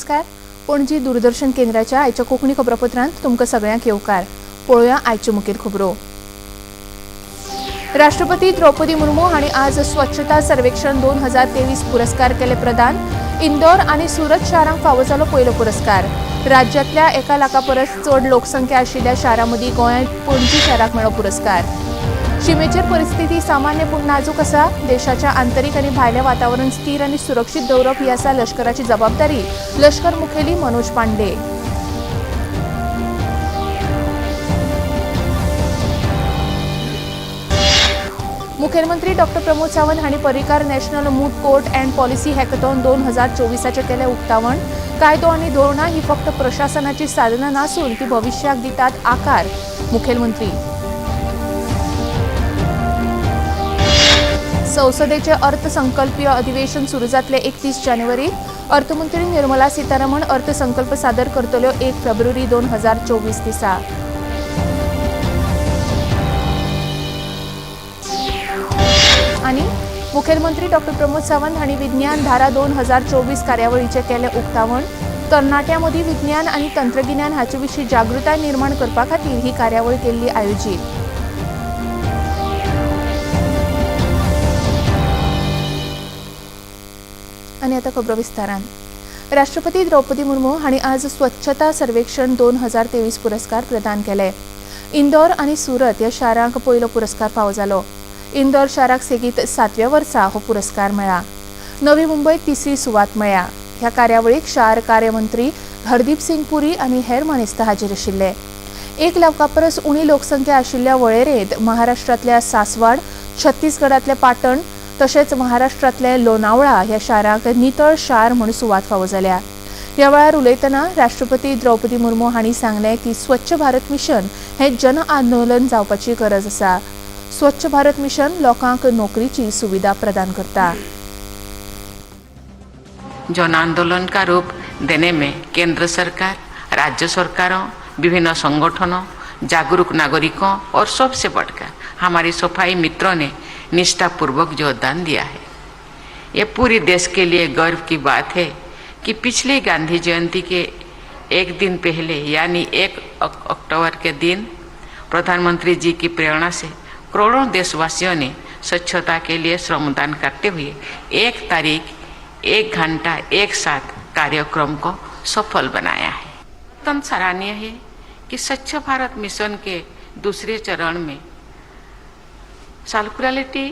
नमस्कार. पणजी दूरदर्शन केंद्राच्या आयच्या कोंकणी खबरापत्रांत तुमकां सगळ्यांक येवकार. पळोवया आयच्यो मुखेल खबरो. राष्ट्रपती द्रौपदी मुर्मू हांणी आज स्वच्छता सर्वेक्षण 2023 पुरस्कार केले प्रदान. इंदोर आनी सुरत शारांक फावो जालो पयलो पुरस्कार. राज्यांतल्या 1 लाखा परस चड लोकसंख्या आशिल्ल्या शारांमदीं गोंयांत पणजी शाराक मेळ्ळो पुरस्कार. शिमेचेर परिस्थिती सामान्य पूण नाजूक आसा. देशाच्या आंतरीक आनी भायले वातावरण स्थिर आनी सुरक्षीत दवरप ही आसा लश्कराची जबाबदारी, लश्कर मुखेली मनोज पांडे. मुखेलमंत्री डॉक्टर प्रमोद सावंत हांणी Parrikar national moot court and policy hackathon 2024 केले उक्तावण. कायदो आनी धोरणां ही फक्त प्रशासनाची साधनां नासून ती भविष्याक दितात आकार. मुखेलमंत्री. संसदेचे अर्थसंकल्पीय अधिवेशन सुरू जातले 31 जानेवारी. अर्थमंत्री निर्मला सीतारामन अर्थसंकल्प सादर करतल्यो 1 फेब्रुवारी 2024 दिसा. आनी मुखेलमंत्री डॉक्टर प्रमोद सावंत हांणी विज्ञान धारा 2024 कार्यावळीचे केले उक्तावण. तरणाट्यां मदीं विज्ञान आनी तंत्रगिन्यान हाचे विशीं जागृताय निर्माण करपा खातीर ही कार्यावळ केल्ली आयोजीत. आनी आतां खबरो विस्तारान. राष्ट्रपती द्रौपदी मुर्मू हांणी आज स्वच्छता सर्वेक्षण 2023 पुरस्कार प्रदान केले. इंदोर आनी सुरत ह्या शारांक पयलो पुरस्कार फावो जालो. इंदोर शाराक सेगीत 7व्या वर्सा हो पुरस्कार मेळ्ळा. नवी मुंबयत 3री सुवात मेळ्ळ्या. ह्या कार्यावळीक शार कार्यमंत्री हरदीप सिंग पुरी आनी हेर मानेस्त हाजीर आशिल्ले. 1 लाखा परस उणी लोकसंख्या आशिल्ल्या वळेरेंत महाराष्ट्रांतल्या सासवाड, छत्तीसगडांतले पाटण तशेंच महाराष्ट्रांतले लोणावळा ह्या शारांक नितळ शार म्हूण सुवात फावो जाल्या. ह्या वेळार उलयतना राष्ट्रपती द्रौपदी मुर्मू हांणी सांगलें की स्वच्छ भारत मिशन हें जन आंदोलन जावपाची गरज आसा. स्वच्छ भारत मिशन लोकांक नोकरीची सुविधा प्रदान करता. जन आंदोलन का रूप देने में केंद्र सरकार, राज्य सरकारों, विभिन्न संगठनों, जागरूक नागरिकों और सबसे बढ़कर हमारी सफाई मित्रों ने निष्ठापूर्वक योगदान दिया है. ये पूरी देश के लिए गर्व की बात है कि पिछले गांधी जयंती के एक दिन पहले यानी 1 अक्टूबर के दिन प्रधानमंत्री जी की प्रेरणा से करोड़ों देशवासियों ने स्वच्छता के लिए श्रमदान करते हुए 1 तारीख 1 घंटा एक साथ कार्यक्रम को सफल बनाया है. अत्यंत सराहनीय है कि स्वच्छ भारत मिशन के दूसरे चरण में सर्कुलरिटी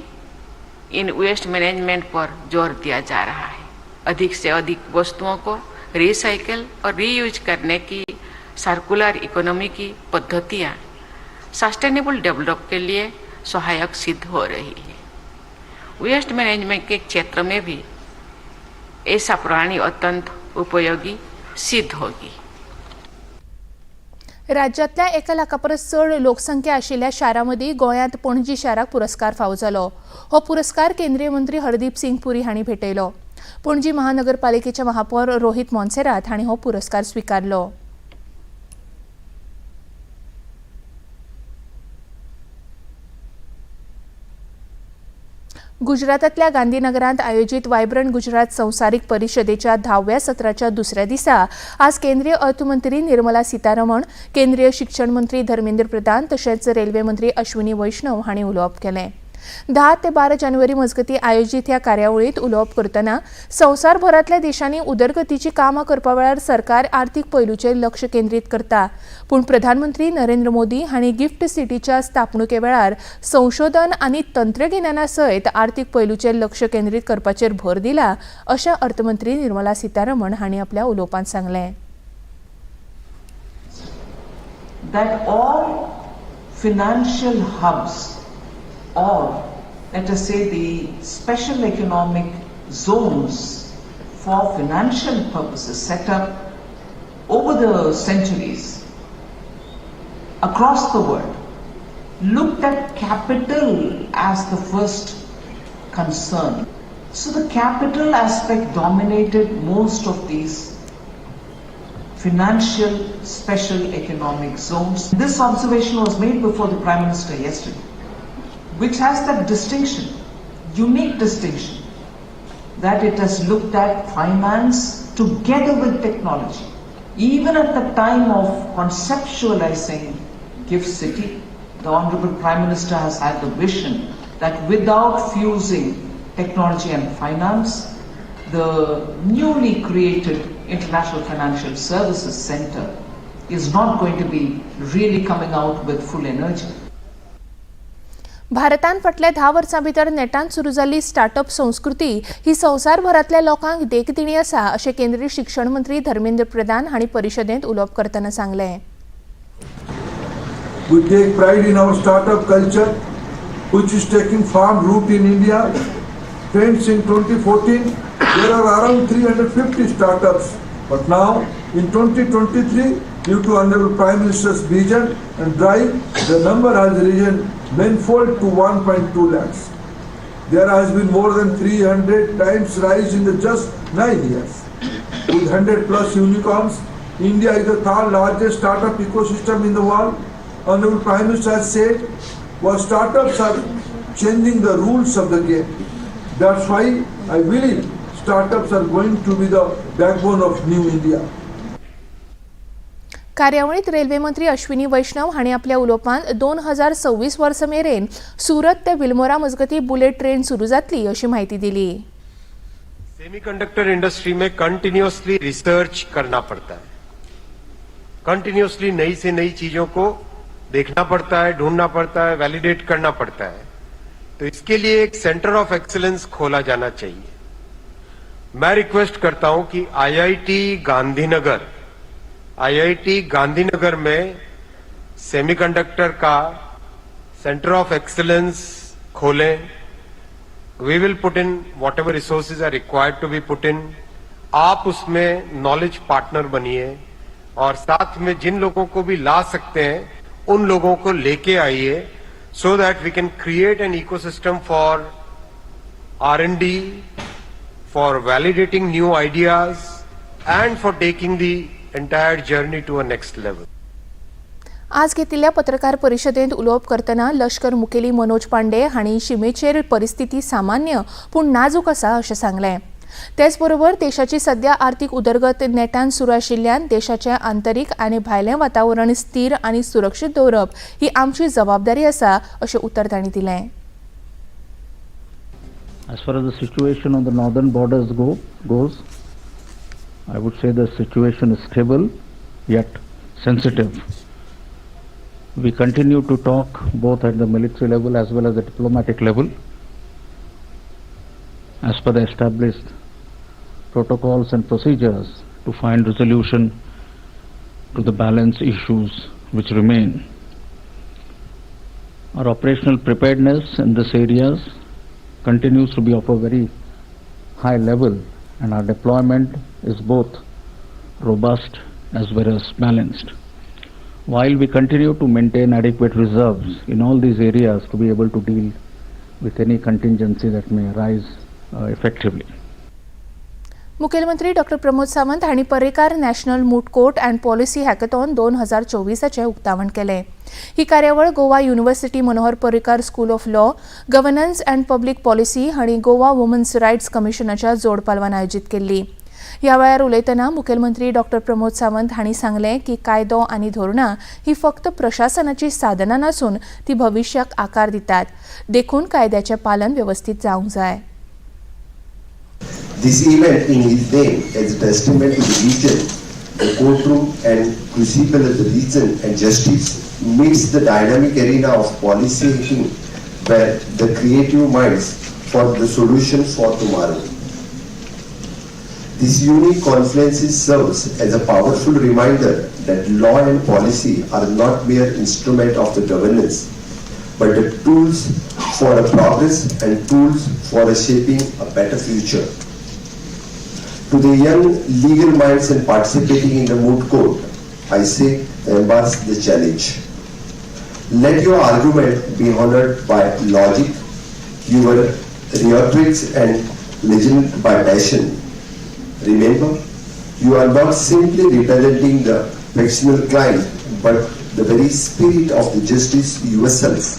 इन वेस्ट मैनेजमेंट पर जोर दिया जा रहा है. अधिक से अधिक वस्तुओं को रिसाइकिल और रीयूज करने की सर्कुलर इकोनॉमी की पद्धतियाँ सस्टेनेबल डेवलप के लिए सहायक सिद्ध हो रही है. वेस्ट मैनेजमेंट के क्षेत्र में भी ऐसा प्रणाली अत्यंत उपयोगी सिद्ध होगी. राज्यांतल्या 1 लाखा परस चड लोकसंख्या आशिल्ल्या शारांमदीं गोंयांत पणजी शाराक पुरस्कार फावो जालो. हो पुरस्कार केंद्रीय मंत्री हरदीप सिंग पुरी हांणी भेटयलो. पणजी महानगरपालिकेचे महापौर रोहित मोन्सेरात हांणी हो पुरस्कार स्विकारलो. गुजरातांतल्या गांधीनगरांत आयोजीत वायब्रंट गुजरात संवसारीक परिशदेच्या 10व्या सत्राच्या दुसऱ्या दिसा आज केंद्रीय अर्थमंत्री निर्मला सीतारामन, केंद्रीय शिक्षण मंत्री धर्मेंद्र प्रधान तशेंच रेल्वे मंत्री अश्विनी वैष्णव हांणी उलोवप केलें. 10 ते 12 जानेवारी मजगतीं आयोजीत ह्या कार्यावळींत उलोवप करतना संवसारभरांतल्या देशांनी उदरगतीची कामां करपा वेळार सरकार आर्थीक पैलूचेर लक्ष केंद्रीत करता. पूण प्रधानमंत्री नरेंद्र मोदी हांणी गिफ्ट सिटीच्या स्थापणुके वेळार संशोधन आनी तंत्रगिन्याना सयत आर्थीक पैलूचेर लक्ष केंद्रीत करपाचेर भर दिला अशें अर्थमंत्री निर्मला सीतारामन हांणी आपल्या उलोवपांत सांगलें. That all financial hubs, or let us say the special economic zones for financial purposes set up over the centuries across the world, looked at capital as the first concern. So the capital aspect dominated most of these financial special economic zones. This observation was made before the Prime Minister yesterday, which has that distinction, unique distinction, that it has looked at finance together with technology. Even at the time of conceptualizing GIFT City, the Honorable Prime Minister has had the vision that without fusing technology and finance, the newly created International Financial Services Center is not going to be really coming out with full energy. भारतान फाटल्या 10 वर्सां भितर नेटान सुरू जाल्ली startup संस्कृती ही संवसारभरातल्या लोकांक देखदिणी आसा अशें केंद्रीय शिक्षण मंत्री धर्मेंद्र प्रधान हांणी परिशदेंत उलोवप करतना सांगलें. We take pride in our startup culture, which is taking firm root in India. Friends, in 2014, there are around 350 startups. But now, in 2023, due to Honorable Prime Minister's vision and drive, the number has risen manifold to 1.2 lakhs. There has been more than 300 times rise in the just 9 years. With 100 plus unicorns, India is the third largest startup ecosystem in the world. Honorable Prime Minister has said, well, startups are changing the rules of the game. That's why I believe startups are going to be the backbone of new India. कार्यावळीत railway मंत्री अश्विनी वैष्णव हांणी आपल्या उलोवपांत 2026 वर्सा मेरेन सुरत ते बिलमोरा मजगती bullet train सुरू जातली अशी माहिती दिली. सेमीकंडक्टर इंडस्ट्री में कंटिन्यूअसली रिसर्च करना पड़ता है, कंटिन्यूअसली नई से नई चीजों को देखना पड़ता है, ढूंढना पड़ता है, वैलिडेट करना पड़ता है. तो इसके लिए एक सेंटर ऑफ एक्सीलेंस खोला जाना चाहिए. मैं रिक्वेस्ट करता हूं कि आईआईटी गांधीनगर में सेमीकंडक्टर का सेंटर ऑफ एक्सीलेंस खोलें. We will put in whatever resources are required to be put in. आप उसमें नॉलेज पार्टनर बनिए और साथ में जिन लोगों को भी ला सकते हैं उन लोगों को लेके आइए, so that we can create an ecosystem for R&D, for validating new ideas, and for taking the entire journey to a next level. आज घेतिल्ल्या पत्रकार परिशदेंत उलोवप करतना लष्कर मुखेली मनोज पांडे हांणी शिमेचेर परिस्थिती सामान्य पूण नाजूक आसा अशें सांगलें. तेच बरोबर देशाची सध्या आर्थीक उदरगत नेटान सुरू आशिल्ल्यान देशाचें आंतरीक आनी भायलें वातावरण स्थिर आनी सुरक्षीत दवरप ही आमची जबाबदारी आसा अशें उतर तांणी दिलें. As far as the situation on the northern borders goes, I would say the situation is stable yet sensitive. We continue to talk both at the military level as well as the diplomatic level as per the established protocols and procedures to find resolution to the balance issues which remain. Our operational preparedness in this areas continues to be of a very high level, and our deployment is both robust as well as balanced. While we continue to maintain adequate reserves in all these areas to be able to deal with any contingency that may arise effectively. मुखेलमंत्री doctor Pramod Sawant हांणी Parrekar national moot court and policy hackathon 2024 उक्तावण केलें. ही कार्यावळ Goa university Manohar Parrekar school of law, governance and public policy हांणी Goa women's rights कमिशनाच्या जोड पालवान आयोजीत केल्ली. ह्या वेळार उलयतना मुखेलमंत्री डॉक्टर प्रमोद सावंत हांणी सांगलें की कायदो आनी धोरणां ही फक्त प्रशासनाची साधनां नासून ती भविष्याक आकार दितात, देखून कायद्याचें पालन व्यवस्थीत जावंक जाय. This event in his name is a testament to the region, the courtroom and crucible of the reason and justice meets the dynamic arena of policy making where the creative minds for the solution for tomorrow. This unique confluence serves as a powerful reminder that law and policy are not mere instrument of the governance, but the tools for a progress and tools for a shaping a better future. To the young legal minds and participating in the moot court, I say, embrace the challenge. Let your argument be honored by logic, your rhetorics and legend by passion. Remember, you are not simply representing the fictional client, but the very spirit of the justice yourself.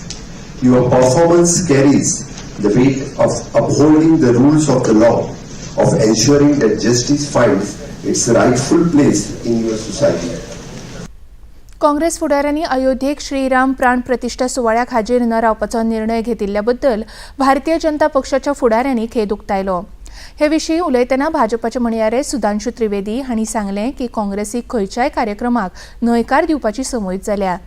Your performance carries the weight of upholding the rules of the law, of ensuring that justice finds its rightful place in your society. Congress फुडाऱ्यांनी अयोध्येक श्रीराम प्राण प्रतिष्ठा सुवाळ्याक हाजीर न रावपाचो निर्णय घेतिल्ल्याबद्दल भारतीय जनता पक्षाच्या फुडाऱ्यांनी खेद उक्तायलो. हे विशीं उलयतना भाजपाचे म्हणयारे सुधांशु त्रिवेदी हांणी सांगलें की काँग्रेसीक खंयच्याय कार्यक्रमाक न्हयकार दिवपाची समोयत जाल्या.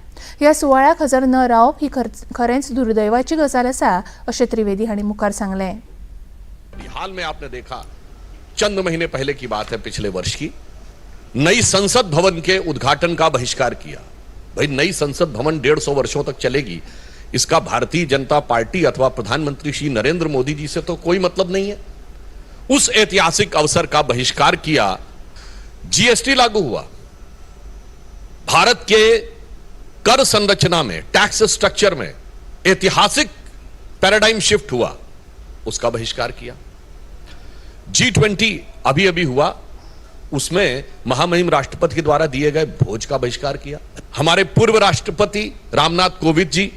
ह्या सुवाळ्याक हजर न रावप ही खरेंच दुर्दैवाची गजाल आसा अशें त्रिवेदी हांणी मुखार सांगलें. हाल में आपने देखा, चंद महीने पहले की बात है, पिछले वर्ष की, नई संसद भवन के उद्घाटन का बहिष्कार किया. भाई, नई संसद भवन 150 वर्षों तक चलेगी, इसका भारतीय जनता पार्टी अथवा प्रधानमंत्री श्री नरेंद्र मोदी जी से तो कोई मतलब नहीं है. उस ऐतिहासिक अवसर का बहिष्कार किया. जीएसटी लागू हुआ, भारत के कर संरचना में, टैक्स स्ट्रक्चर में ऐतिहासिक पैराडाइम शिफ्ट हुआ, उसका बहिष्कार किया. G20 अभी अभी हुआ, उसमें महामहिम राष्ट्रपति के द्वारा दिए गए भोज का बहिष्कार किया. हमारे पूर्व राष्ट्रपति रामनाथ कोविंद जी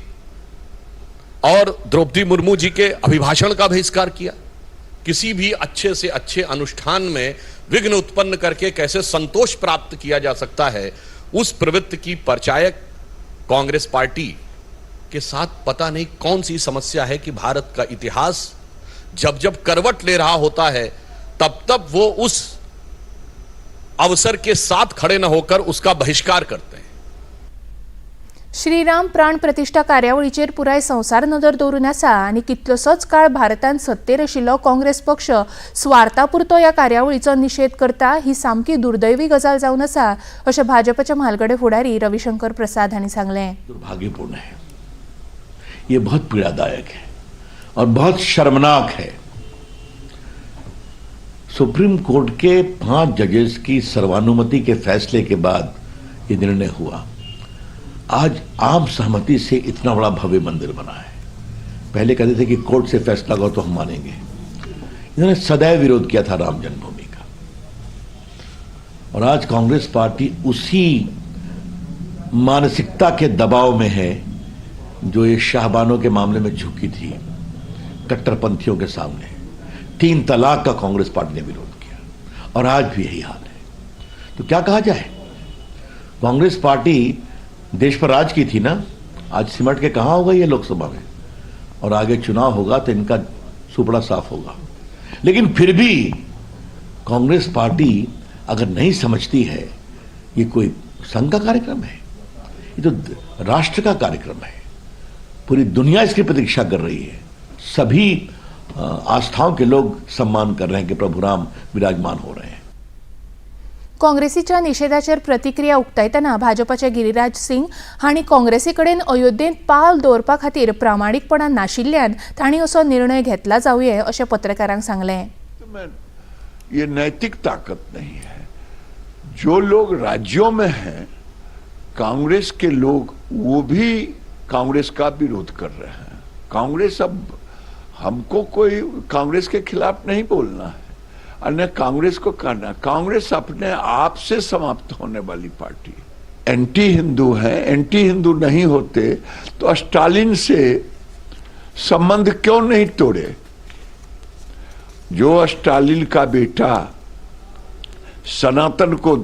और द्रौपदी मुर्मू जी के अभिभाषण का बहिष्कार किया. किसी भी अच्छे से अच्छे अनुष्ठान में विघ्न उत्पन्न करके कैसे संतोष प्राप्त किया जा सकता है, उस प्रवृत्ति की परिचायक कांग्रेस पार्टी के साथ पता नहीं कौन सी समस्या है कि भारत का इतिहास जब जब करवट ले रहा होता है तब तब वो उस अवसर के साथ खड़े न होकर उसका बहिष्कार करते हैं. श्रीराम प्राण प्रतिष्ठा कार्यावळीचेर पुराय संवसार नदर दवरून आसा आनी कितलोसोच काळ भारतांत सत्तेर आशिल्लो काँग्रेस पक्ष स्वार्थापुरतो ह्या कार्यावळीचो निशेध करता ही सामकी दुर्दैवी गजाल जावन आसा अशें भाजपचे म्हालगडे फुडारी रविशंकर प्रसाद हांणी सांगलें. दुर्भाग्यपूर्ण है, ये बहुत पीड़ादायक है और बहुत शर्मनाक है. सुप्रीम कोर्ट के 5 जजेस की सर्वानुमति के फैसले के बाद ये निर्णय हुआ. आज आम सहमति से इतना बड़ा भव्य मंदिर बना है. पहले कहते थे कि कोर्ट से फैसला करो तो हम मानेंगे. इन्होंने सदैव विरोध किया था राम जन्मभूमि का, और आज कांग्रेस पार्टी उसी मानसिकता के दबाव में है जो ये शाहबानों के मामले में झुकी थी कट्टरपंथियों के सामने. 3 तलाक का कांग्रेस पार्टी ने विरोध किया और आज भी यही हाल है. तो क्या कहा जाए, कांग्रेस पार्टी देश पर राज की थी ना, आज सिमट के कहां होगा ये लोकसभा में, और आगे चुनाव होगा तो इनका सुपड़ा साफ होगा. लेकिन फिर भी कांग्रेस पार्टी अगर नहीं समझती है ये कोई संघ का कार्यक्रम है, ये तो राष्ट्र का कार्यक्रम है. पूरी दुनिया इसकी प्रतीक्षा कर रही है. सभी आस्थाओं के लोग सम्मान कर रहे हैं कि प्रभु राम विराजमान हो रहे हैं. काँग्रेसीच्या निषेधाचेर प्रतिक्रिया उक्तायतना भाजपाचे गिरिराज सिंग हांणी काँग्रेसी कडेन अयोध्येंत पावल दवरपा खातीर प्रामाणीकपणान नाशिल्ल्यान तांणी असो निर्णय घेतला जावये अशें पत्रकारांक सांगलें. ये नैतिक ताकत नहीं है. जो लोग राज्यों में हैं, कांग्रेस के लोग, वो भी कांग्रेस का विरोध कर रहे हैं. कांग्रेस, अब हमको कोई कांग्रेस के खिलाफ नहीं बोलना है, अन्य कांग्रेस को करना. कांग्रेस अपने आप से समाप्त होने वाली पार्टी. एंटी हिंदू है, एंटी हिंदू नहीं होते तो स्टालिन से संबंध क्यों नहीं तोड़े. जो स्टालिन का बेटा सनातन को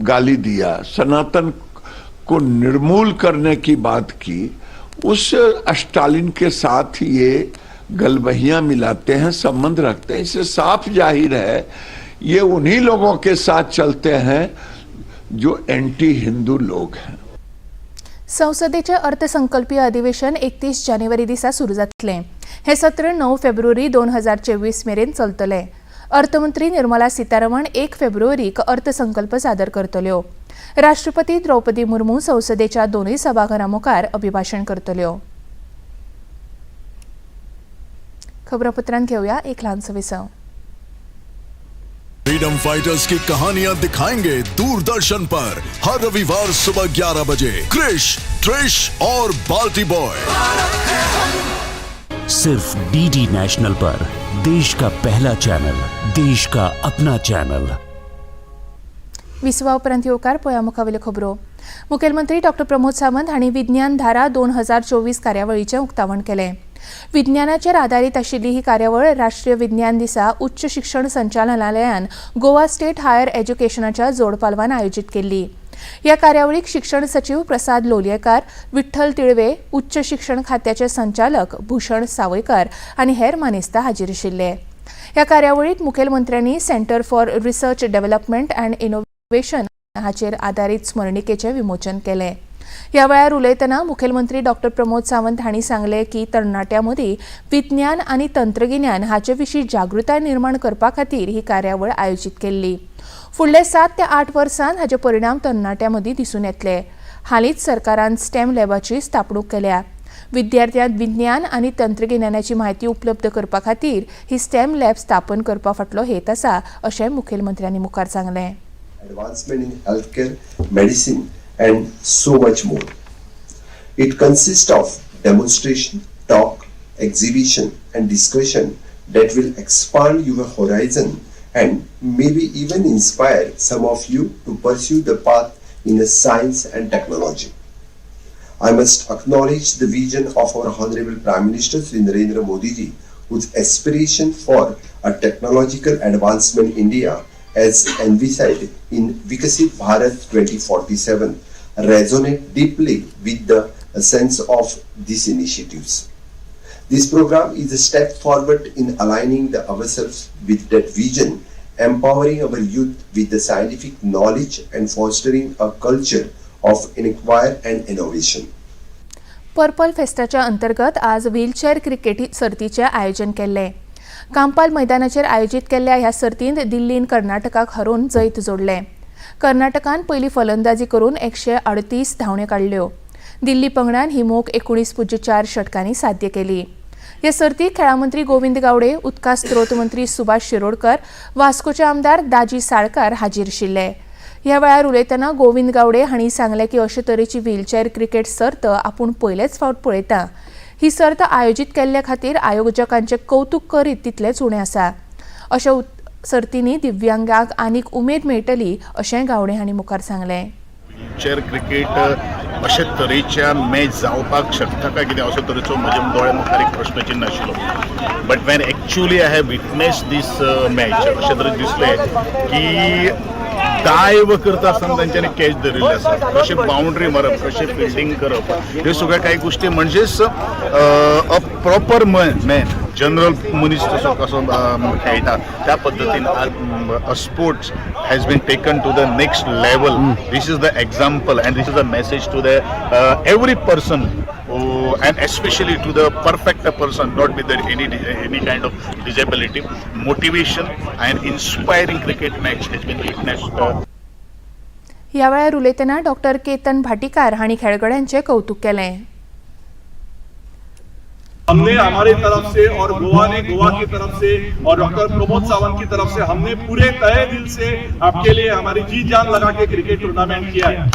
गाली दिया, सनातन को निर्मूल करने की बात की, उस स्टालिन के साथ ये गलबहियां मिलाते हैं, संबंध रखते हैं. इससे साफ जाहिर है ये उन्हीं लोगों के साथ चलते हैं जो एंटी हिंदू लोग हैं. संसदेचे अर्थसंकल्पीय अधिवेशन 31 जानेवारी दिसा सुरू जातलें. हे सत्र 9 फेब्रुवारी 2024 मेरेन चलतलें. अर्थमंत्री निर्मला सीतारामन 1 फेब्रुवारीक अर्थसंकल्प सादर करतल्यो. राष्ट्रपती द्रौपदी मुर्मू संसदेच्या दोनूय सभाघरां मुखार अभिभाशण करतल्यो. खबरापत्रांत घेऊया एक लहानसं विसव. फ्रीडम फाइटर्स की कहानियां दिखाएंगे दूरदर्शन पर हर रविवार सुबह 11 बजे. क्रिश, ट्रिश और बाल्टी बॉय सिर्फ डीडी नेशनल पर. देश का पहला चैनल, देश का अपना चैनल. विसवा उपरांत येवकार पळया मुखावेल्यो खबरो. मुखेलमंत्री डॉ. प्रमोद सावंत हांणी विज्ञान धारा 2024 कार्यावळीचें उक्तावण केलें. विज्ञानाचेर आदारीत आशिल्ली ही कार्यावळ राष्ट्रीय विज्ञान दिसा उच्च शिक्षण संचालनालयान गोवा स्टेट हायर एज्युकेशनाच्या जोड पालवान आयोजीत केल्ली. ह्या कार्यावळीक शिक्षण सचिव प्रसाद लोलयेकार, विठ्ठल तिळवे, उच्च शिक्षण खात्याचे संचालक भूषण सावयकार आनी हेर मानेस्तां हाजीर आशिल्ले. ह्या कार्यावळीत मुखेलमंत्र्यांनी centre for research development and innovation हाचेर आदारीत स्मरणिकेचे विमोचन केलें. ह्या वेळार उलयतना मुखेलमंत्री डॉक्टर प्रमोद सावंत हांणी सांगलें की तरणाट्यां मदीं विज्ञान आनी तंत्रगिन्यान हाचे विशीं जागृताय निर्माण करपा खातीर ही कार्यावळ आयोजीत केल्ली. फुडले 7 ते 8 वर्सांत हाचे परिणाम तरणाट्यां मदीं दिसून येतले. हालींच सरकारान स्टेम लॅबाची स्थापणूक केल्या. विद्यार्थ्यांक विज्ञान आनी तंत्रगिन्यानाची म्हायती उपलब्ध करपा खातीर ही स्टेम लॅब स्थापन करपा फाटलो हेत आसा अशें मुखेलमंत्र्यांनी मुखार सांगलें. Advancement in healthcare, medicine, and so much more. It consists of demonstration, talk, exhibition, and discussion that will expand your horizon and maybe even inspire some of you to pursue the path in science and technology. I must acknowledge the vision of our Honorable Prime Minister Shri Narendra Modi ji, whose aspiration for a technological advancement India as envisaged in Vikasit Bharat 2047 resonate deeply with the sense of these initiatives. This program is a step forward in aligning ourselves with that vision, empowering our youth with the scientific knowledge and fostering a culture of inquiry and innovation. Purple फेस्टाच्या अंतर्गत आज wheelchair cricket सर्तीचे आयोजन केल्लें. कांपाल मैदानाचेर आयोजीत केल्ल्या ह्या सर्तींत दिल्लीन कर्नाटकाक हरोवन जैत जोडलें. कर्नाटकान पयली फलंदाजी करून 138 धांवड्यो काडल्यो. दिल्ली पंगडान ही मोख 19.4 षटकांनी साध्य केली. ह्या सर्तीक खेळामंत्री गोविंद गावडे, उदका स्त्रोत मंत्री सुभाष शिरोडकर, वास्कोचे आमदार दाजी साळकार हाजीर आशिल्ले. ह्या वेळार उलयतना गोविंद गावडे हांणी सांगलें की अशे तरेची व्हीलचेअर क्रिकेट सर्त आपूण पयलेच फावट पळयता. ही सर्त आयोजीत केल्ल्या खातीर आयोजकांचे कौतुक करीत तितलेच उणें आसा. अशा सर्तींनी दिव्यांगांक आनीक उमेद मेळटली अशें गावडे हांणी मुखार सांगलें. व्हीलचेअर क्रिकेट अशे तरेच्या मॅच जावपाक शकता काय कितें असो तरेचो म्हज्या दोळ्या मुखार एक प्रश्नचिन्ह आशिल्लो. But when actually I have witness this match अशें तरेन दिसलें की डायव करता आसतना तांच्यांनी कॅच धरिल्ले आसा, कशें बाउंड्री मारप, कशें फिल्डिंग करप, ह्यो सगळ्यो कांय गोश्टी म्हणजेच अ प्रॉपर मॅन जनरल मनीस तसो कसो खेळटा त्या पद्दतीन a sports has been taken to the next level. This is the example and this is the message to the every person and especially to the perfect person not with any kind of disability. Motivation and inspiring cricket match has been witnessed. ह्या वेळार उलयतना doctor Ketan Bhatikar हांणी खेळगड्यांचे कौतुक केलें. हमने हमारी तरफ से और गोवा ने गोवा की तरफ से और डॉक्टर प्रमोद सावंत की तरफ से हमने पूरे तहे दिल से आपके लिए हमारी जी जान लगा के क्रिकेट टूर्नामेंट किया है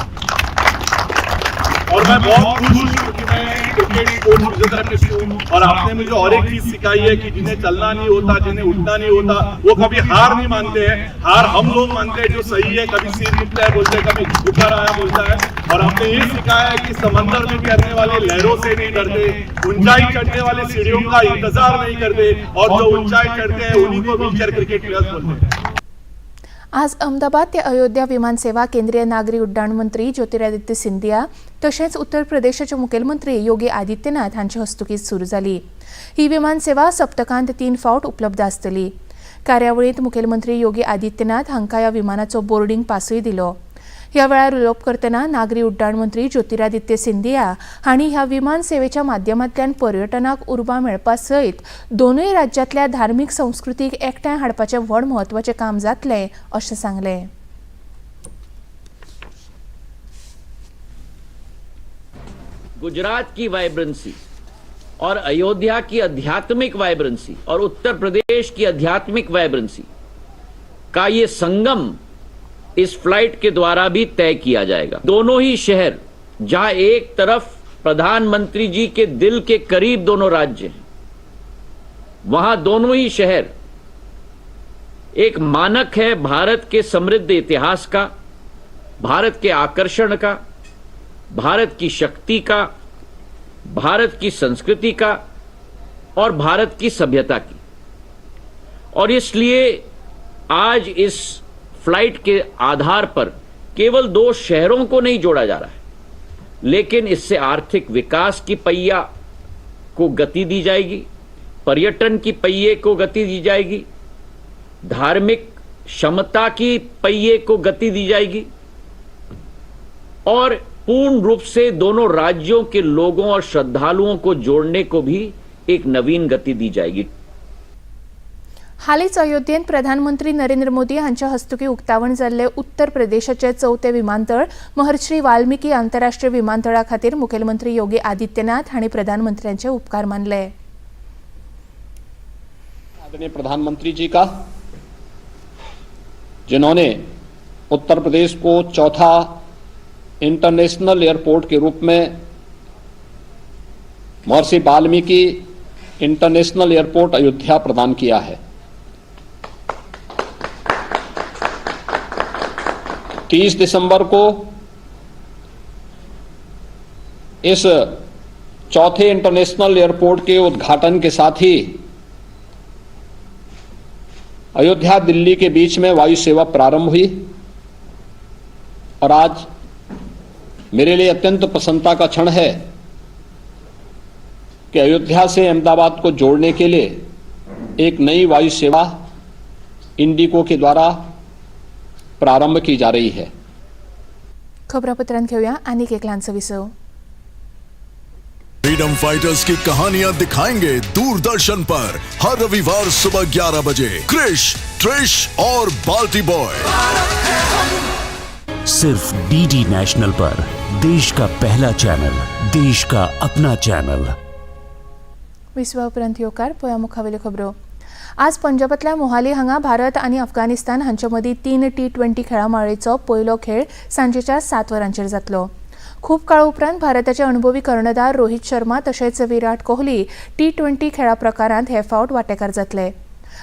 और मैं बहुत खुश हूँ कि मैं क्रिकेट स्पोर्ट्स फिजियोथेरेपिस्ट हूँ और आपने मुझे और एक चीज सिखाई है कि जिन्हें चलना नहीं होता, जिन्हें उठना नहीं होता, वो कभी हार नहीं मानते हैं. हार हम लोग मानते हैं जो सही है. कभी सिर निकला है बोलते हैं, कभी ऊपर आया बोलता है. और हमने ये सिखाया है कि समंदर में तैरने वाले लहरों से नहीं डरते, ऊंचाई चढ़ने वाले सीढ़ियों का इंतजार नहीं करते और जो ऊंचाई चढ़ते हैं उन्हीं को व्हीलचेयर क्रिकेट प्लेयर्स बोलते हैं. आज अहमदाबाद ते अयोध्या विमान सेवा केंद्रीय नागरी उड्डाण मंत्री ज्योतिरादित्य सिंधिया तशेंच उत्तर प्रदेशाचे मुखेलमंत्री योगी आदित्यनाथ हांचे हस्तुकीत सुरू जाली. ही विमान सेवा सप्तकांत 3 फावट उपलब्ध आसतली. कार्यावळींत मुखेलमंत्री योगी आदित्यनाथ हांकां ह्या विमानाचो बोर्डिंग पासूय दिलो. ह्या वेळार उलोवप करतना नागरी उड्डाण मंत्री ज्योतिरादित्य सिंधिया हांणी ह्या विमान सेवेच्या माध्यमांतल्यान पर्यटनाक उर्बा मेळपा सयत दोनूय राज्यांतल्या धार्मीक संस्कृतीक एकठांय हाडपाचें व्हड म्हत्वाचें काम जातलें अशें सांगलें. गुजरात की वाइब्रेंसी और अयोध्या की आध्यात्मिक वाइब्रेंसी और उत्तर प्रदेश की आध्यात्मिक वाइब्रेंसी का ये संगम इस फ्लाइट के द्वारा भी तय किया जाएगा. दोनों ही शहर जहां एक तरफ प्रधानमंत्री जी के दिल के करीब दोनों राज्य हैं, वहां दोनों ही शहर एक मानक है भारत के समृद्ध इतिहास का, भारत के आकर्षण का, भारत की शक्ति का, भारत की संस्कृति का और भारत की सभ्यता की। और इसलिए आज इस फ्लाइट के आधार पर केवल 2 शहरों को नहीं जोड़ा जा रहा है, लेकिन इससे आर्थिक विकास की पहिया को गति दी जाएगी, पर्यटन की पहिए को गति दी जाएगी, धार्मिक क्षमता की पहिए को गति दी जाएगी और पूर्ण रूप से दोनों राज्यों के लोगों और श्रद्धालुओं को जोड़ने को भी एक नवीन गति दी जाएगी। हालीच अयोध्येत प्रधानमंत्री नरेंद्र मोदी यांच्या हस्तुकी उक्तावण जाल्ले उत्तर प्रदेशाचे 4थे विमानतळ महर्षी वाल्मिकी आंतरराष्ट्रीय विमानतळा खातीर मुखेलमंत्री योगी आदित्यनाथ हांणी प्रधानमंत्र्यांचे उपकार मानले। आदरणीय प्रधानमंत्री जी का, जिन्होंने उत्तर प्रदेश को चौथा इंटरनेशनल एयरपोर्ट के रूप में महर्षि वाल्मीकि इंटरनेशनल एयरपोर्ट अयोध्या प्रदान किया है। 30 दिसंबर को इस चौथे इंटरनेशनल एयरपोर्ट के उद्घाटन के साथ ही अयोध्या दिल्ली के बीच में वायु सेवा प्रारंभ हुई और आज मेरे लिए अत्यंत प्रसन्नता का क्षण है कि अयोध्या से अहमदाबाद को जोड़ने के लिए एक नई वायु सेवा इंडिगो के द्वारा प्रारंभ की जा रही है। खबरापत्रांत घेऊया आनीक एक ल्हानसो विसव। फ्रीडम फाइटर्स की कहानियां दिखाएंगे दूरदर्शन पर हर रविवार सुबह 11 बजे क्रिश, ट्रिश और बाल्टी बॉय। सिर्फ डीडी नेशनल पर, देश का पहला चैनल, देश का अपना चैनल। विसवा उपरांत येवकार पळया मुखावेल्यो खबरो। आज पंजाबातल्या मोहाली हांगा भारत आनी अफगाणिस्तान हांचे मदीं 3 T20 खेळा माळेचो पयलो खेळ सांजेच्या 7 वरांचेर जातलो। खूप काळ उपरांत भारताचे अणभवी कर्णधार रोहित शर्मा तशेंच विराट कोहली T20 खेळा प्रकारांत हे फावट वांटेकार जातले।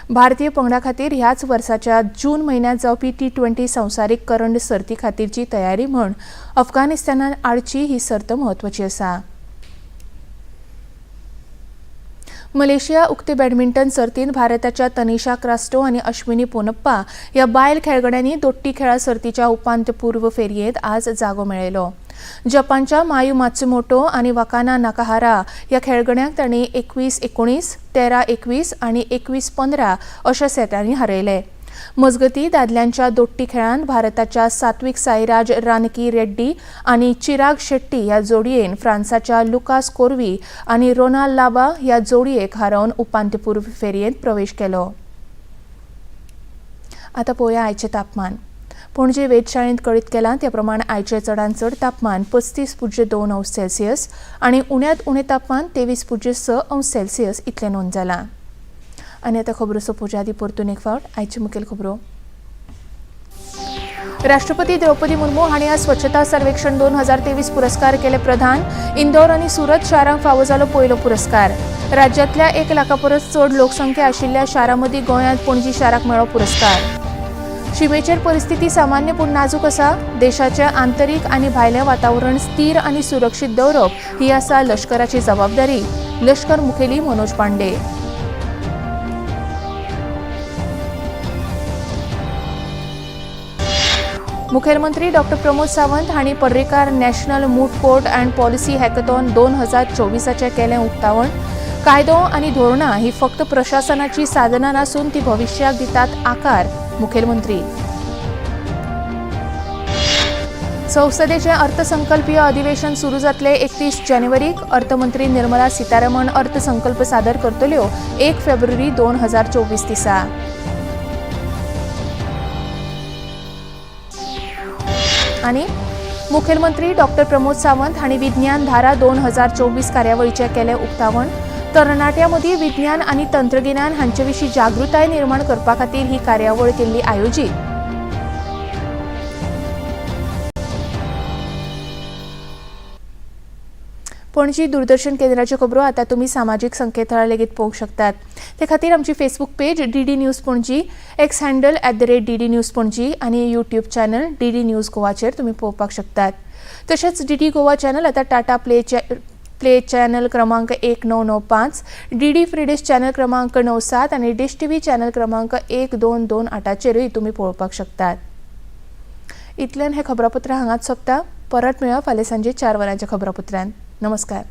भारतीय पंगडा खातीर ह्याच वर्साच्या जून म्हयन्यांत जावपी T20 संवसारीक करंड सर्ती खातीरची तयारी म्हूण अफगाणिस्तानान आडची ही सर्त म्हत्वाची आसा। मलेशिया उक्ते बॅडमिंटन सर्तीत भारताच्या तनिषा क्रास्टो आणि अश्विनी पोनप्पा या बायल खेळगड्यांनी दोट्टी खेळा सर्तीच्या उपांत्यपूर्व फेरयेंत आज जागो मेळयलो। जपानच्या मायू मात्सुमोटो आणि वाकाना नाकाहारा या खेळगड्यांक तांणी 21-19, 13-21 आणि 21-15 अशा सेटांनी हारयले। मजगती दादल्यांच्या दोट्टी खेळांत भारताच्या सात्विक साईराज रानकी रेड्डी आणि चिराग शेट्टी ह्या जोडयेन फ्रान्साच्या लुकास कोर्वी आणि रोनाल्ड लाबा ह्या जोडयेक हारोवन उपांत्यपूर्व फेरयेंत प्रवेश केलो। आता पळोवया आयचे तापमान। पणजे वेधशाळेंत कळीत केलां त्या प्रमाण आयचे चडांत चड तापमान 35.2 अंश सेल्सियस आणि उण्यांत उणें तापमान 23.6 अंश सेल्सियस इतलें नोंद जालां। आनी आतां खबरो सोंपोवचे आदीं परतून एक फावट आयच्यो मुखेल खबरो। राष्ट्रपती द्रौपदी मुर्मू हांणी आज स्वच्छता सर्वेक्षण 2023 पुरस्कार केले प्रदान। इंदोर आनी सुरत शारांक फावो जालो पयलो पुरस्कार। राज्यांतल्या 1 लाखा परस चड लोकसंख्या आशिल्ल्या शारां मदीं गोंयांत पणजी शाराक मेळ्ळो पुरस्कार। शिमेचेर परिस्थिती सामान्य पूण नाजूक आसा। देशाचें आंतरीक आनी भायलें वातावरण स्थिर आनी सुरक्षीत दवरप ही आसा लश्कराची जबाबदारी, लश्कर मुखेली मनोज पांडे। मुखेलमंत्री डॉक्टर प्रमोद सावंत हांणी Parrikar national moot court and policy hackathon 2024 केलें उक्तावण। कायदो आनी धोरणां ही फक्त प्रशासनाची साधनां नासून ती भविष्याक दितात आकार, मुखेलमंत्री। संसदेचे अर्थसंकल्पीय अधिवेशन सुरू जातले 31 जानेवारीक। अर्थमंत्री निर्मला सीतारामन अर्थसंकल्प सादर करतल्यो 1 फेब्रुवारी 2024 दिसा। आणि मुखेलमंत्री डॉक्टर प्रमोद सावंत हांणी विज्ञान धारा 2024 कार्यावळीचे केले उक्तावण। तरणाट्यां विज्ञान आनी तंत्रगिन्यान हांचे विशीं जागृताय निर्माण करपा खातीर ही कार्यावळ केल्ली आयोजीत। पणजी दूरदर्शन केंद्राच्यो खबरो आता तुम्ही सामाजीक संकेतथळार लेगीत पळोवंक शकतात। ते खातीर आमची Facebook page DD news Panaji, x handle @DD news Panaji आणि यूट्यूब चॅनल डीडी न्यूज गोवाचेर तुम्ही पळोवपाक शकतात। तशेंच डीडी गोवा चॅनल आता टाटा प्ले चॅनल क्रमांक 1995, DD फ्री डिश चॅनल क्रमांक 97 आणि डिश TV चॅनल क्रमांक 1228चेरूय तुम्ही पळोवपाक शकतात. इतल्यान हे खबरापत्र हांगाच सोंपता. परत मेळया फाल्यां सांजे 4 वरांच्या खबरापत्रांत. नमस्कार.